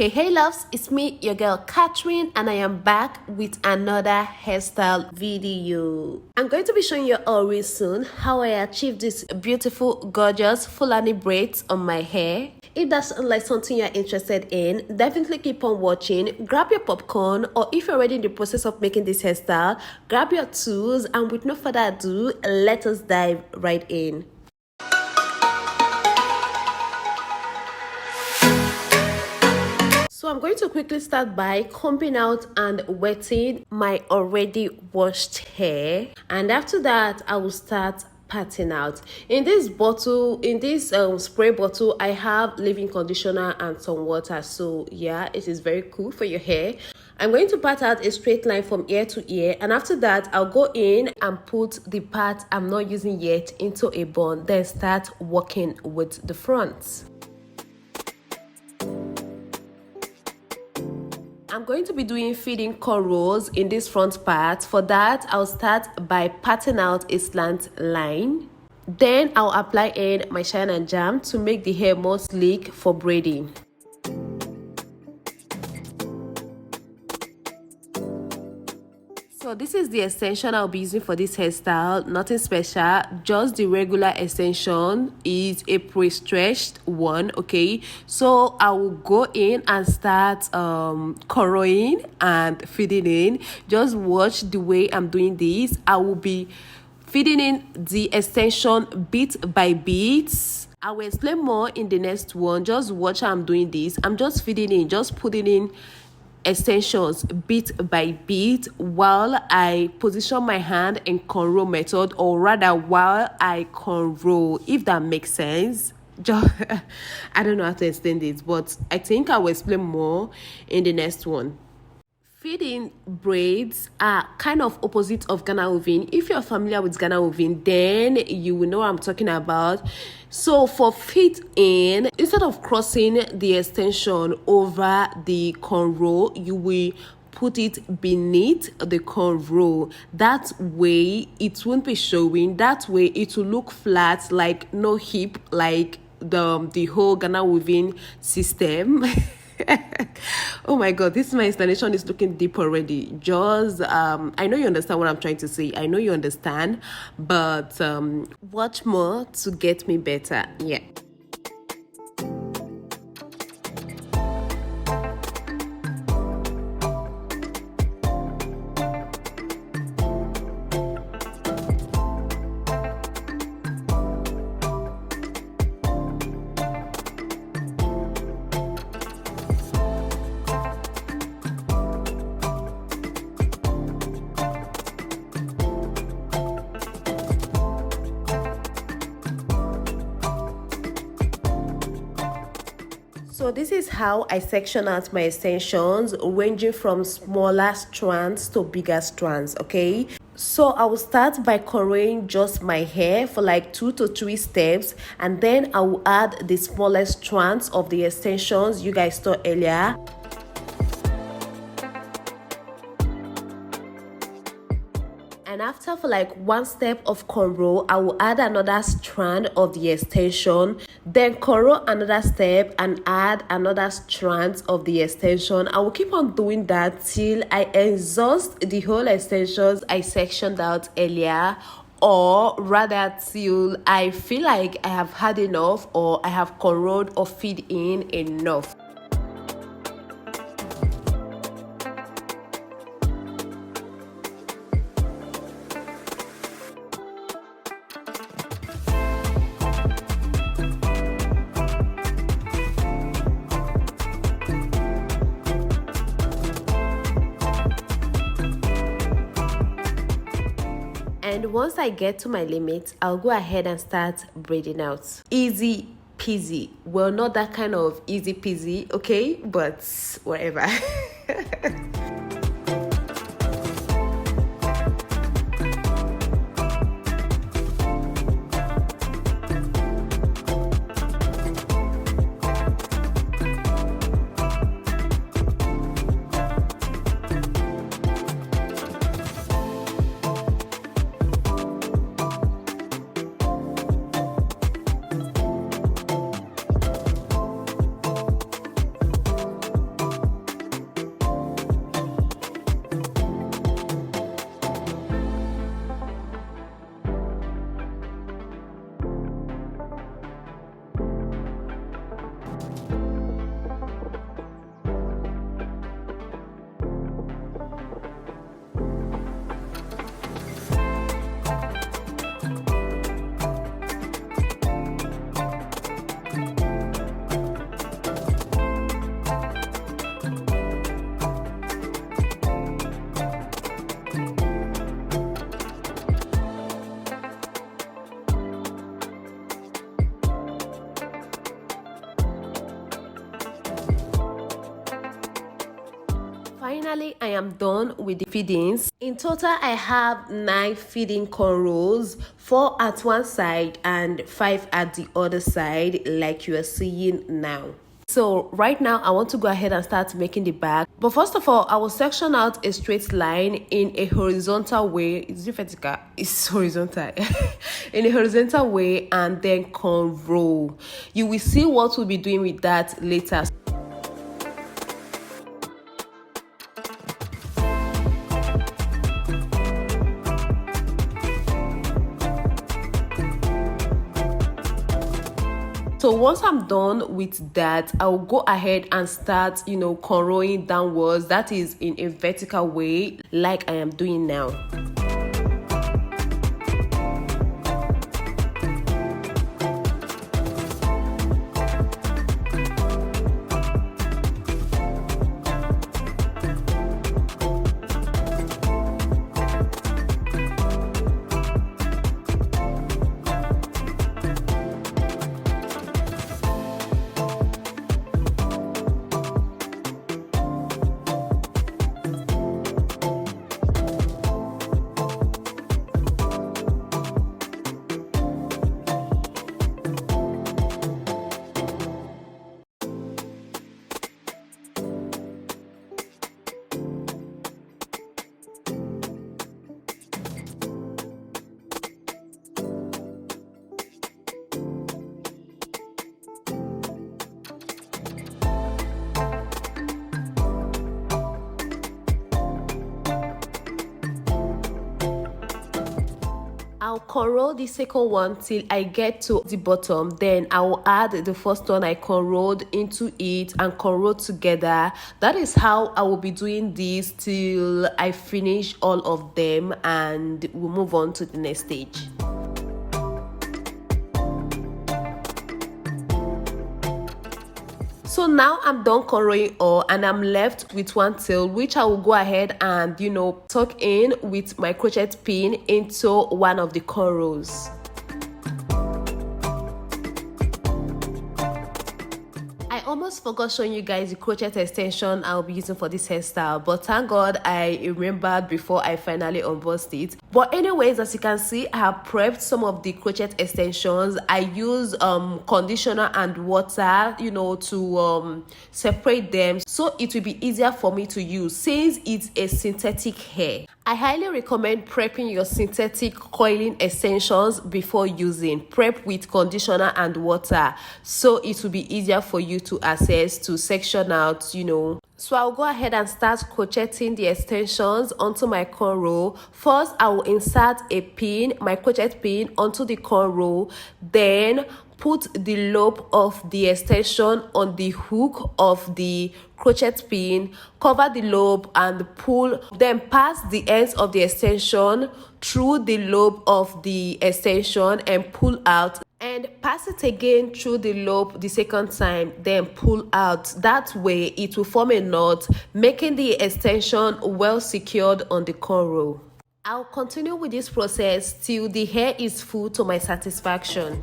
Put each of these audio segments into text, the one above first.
Hey loves, it's me, your girl Catherine, and I am back with another hairstyle video. I'm going to be showing you all real soon how I achieved this beautiful, gorgeous Fulani braids on my hair. If that's like something you're interested in, definitely keep on watching. Grab your popcorn, or if you're already in the process of making this hairstyle, grab your tools, and with no further ado, let us dive right in. So I'm going to quickly start by combing out and wetting my already washed hair, and after that I will start patting out. In this bottle, in this spray bottle, I have leave-in conditioner and some water, so yeah, it is very cool for your hair. I'm going to pat out a straight line from ear to ear, and after that I'll go in and put the part I'm not using yet into a bun, then start working with the front. I'm going to be doing feeding cornrows in this front part. For that, I'll start by patting out a slant line. Then I'll apply in my shine and jam to make the hair more sleek for braiding. So this is the extension I'll be using for this hairstyle. Nothing special, just the regular extension. Is a pre-stretched one, okay? So I will go in and start cornrowing and feeding in. Just watch the way I'm doing this. I will be feeding in the extension bit by bit. I will explain more in the next one. Just watch how I'm doing this. I'm just feeding in, just putting in extensions bit by bit while I position my hand in cornrow method, or rather while I cornrow, if that makes sense. Just I don't know how to explain this, but I think I will explain more in the next one. Feeding braids are kind of opposite of Ghana weaving. If you're familiar with Ghana weaving, then you will know what I'm talking about. So for feed in, instead of crossing the extension over the cornrow, you will put it beneath the cornrow. That way it won't be showing. That way it will look flat, like no hip, like the whole Ghana weaving system. Oh my god, this my installation is looking deep already. Just I know you understand what I'm trying to say. I know you understand, but watch more to get me better. Yeah. So this is how I section out my extensions, ranging from smaller strands to bigger strands, okay? So I will start by cornrowing just my hair for like 2 to 3 steps, and then I will add the smallest strands of the extensions you guys saw earlier. And after for like 1 step of cornrow, I will add another strand of the extension, then cornrow another step and add another strand of the extension. I will keep on doing that till I exhaust the whole extensions I sectioned out earlier, or rather till I feel like I have had enough, or I have cornrowed or feed in enough. And once I get to my limit, I'll go ahead and start braiding out. Easy peasy. Well, not that kind of easy peasy, okay? But whatever. Finally, I am done with the feedings. In total, I have 9 feeding cornrows, 4 at one side and 5 at the other side, like you are seeing now. So right now, I want to go ahead and start making the back. But first of all, I will section out a straight line in a horizontal way. Is it vertical? It's horizontal. In a horizontal way, and then cornrow. You will see what we'll be doing with that later. So once I'm done with that, I'll go ahead and start, cornrowing downwards. That is in a vertical way, like I am doing now. I'll cornrow the second one till I get to the bottom. Then I will add the first one I cornrowed into it and cornrow together. That is how I will be doing this till I finish all of them, and we'll move on to the next stage. So now I'm done cornrowing all, and I'm left with one tail, which I will go ahead and tuck in with my crochet pin into one of the cornrows. I almost forgot showing you guys the crochet extension I'll be using for this hairstyle, but thank God I remembered before I finally unboxed it. But anyways, as you can see, I have prepped some of the crochet extensions. I use conditioner and water, to separate them, so it will be easier for me to use since it's a synthetic hair. I highly recommend prepping your synthetic coiling extensions before using. Prep with conditioner and water, so it will be easier for you to access, to section out, So I'll go ahead and start crocheting the extensions onto my cornrow. First, I will insert a pin, my crochet pin, onto the cornrow. Then put the lobe of the extension on the hook of the crochet pin, cover the lobe and pull, then pass the ends of the extension through the lobe of the extension and pull out, and pass it again through the lobe the second time, then pull out. That way it will form a knot, making the extension well secured on the cornrow. I'll continue with this process till the hair is full to my satisfaction.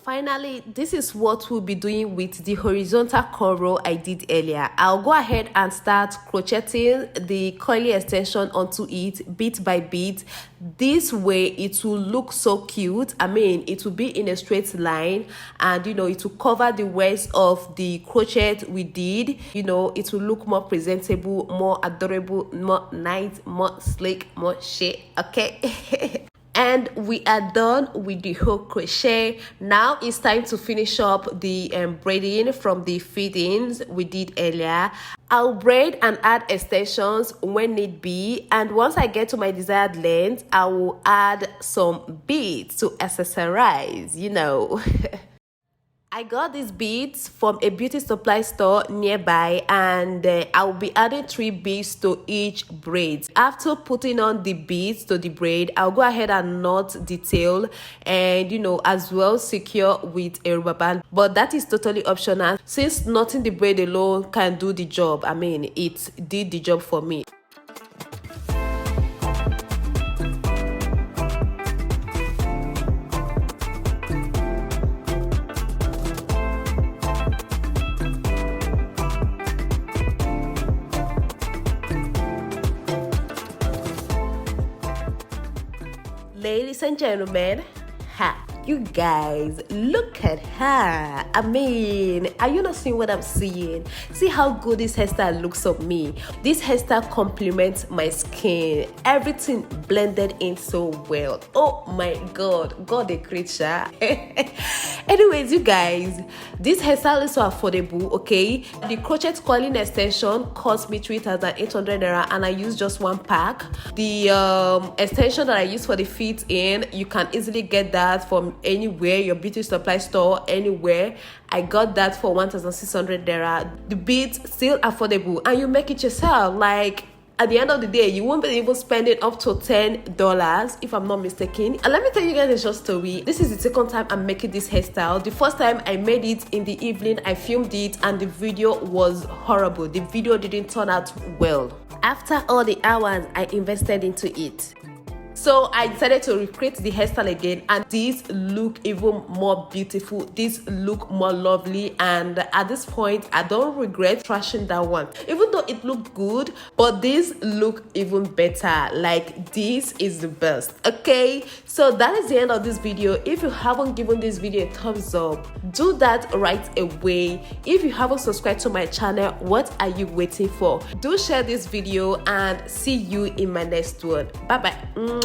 Finally, this is what we'll be doing with the horizontal cornrow I did earlier. I'll go ahead and start crocheting the coily extension onto it bit by bit. This way it will look so cute. It will be in a straight line, and it will cover the waist of the crochet we did. It will look more presentable, more adorable, more nice, more sleek, more chic. Okay. And we are done with the hook crochet. Now it's time to finish up the braiding from the fittings we did earlier. I'll braid and add extensions when need be, and once I get to my desired length, I will add some beads to accessorize, I got these beads from a beauty supply store nearby, and I'll be adding 3 beads to each braid. After putting on the beads to the braid, I'll go ahead and knot the tail and as well secure with a rubber band, but that is totally optional since knotting the braid alone can do the job. I mean, it did the job for me. Ladies and gentlemen, you guys, look at her. I mean, are you not seeing what I'm seeing? See how good this hairstyle looks on me. This hairstyle complements my skin. Everything blended in so well. Oh my god, God a creature. Anyways, you guys, this hairstyle is so affordable, okay? The crochet coiling extension cost me 3,800 naira and I use just 1 pack. The extension that I use for the fit in, you can easily get that from anywhere, your beauty supply store, anywhere. I got that for 1,600 naira. The beads still affordable and you make it yourself. Like, at the end of the day, you won't be even spending up to $10 if I'm not mistaken. And let me tell you guys a short story. This is the 2nd time I'm making this hairstyle. The first time I made it in the evening, I filmed it and the video was horrible. The video didn't turn out well. After all the hours I invested into it, so I decided to recreate the hairstyle again, and these look even more beautiful. These look more lovely, and at this point I don't regret trashing that one, even though it looked good, but these look even better. Like, this is the best. Okay, so that is the end of this video. If you haven't given this video a thumbs up, do that right away. If you haven't subscribed to my channel, what are you waiting for? Do share this video and see you in my next one. Bye bye.